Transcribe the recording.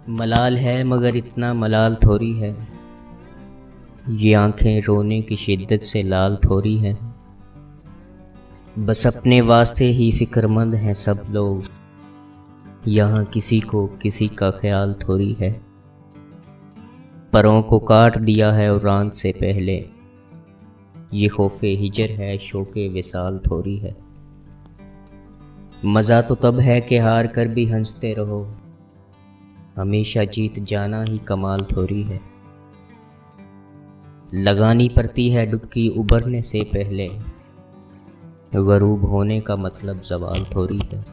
मलाल है मगर इतना मलाल थोड़ी है। ये आंखें रोने की शिद्दत से लाल थोड़ी है। बस अपने वास्ते ही फिक्रमंद हैं सब लोग। यहाँ किसी को किसी का ख्याल थोड़ी है। परों को काट दिया है उड़ान से पहले। ये खौफे हिजर है शौके विसाल थोड़ी है। मज़ा तो तब है कि हार कर भी हंसते रहो। हमेशा जीत जाना ही कमाल थोड़ी है। लगानी पड़ती है डुबकी उबरने से पहले। गरूब होने का मतलब ज़वाल थोड़ी है।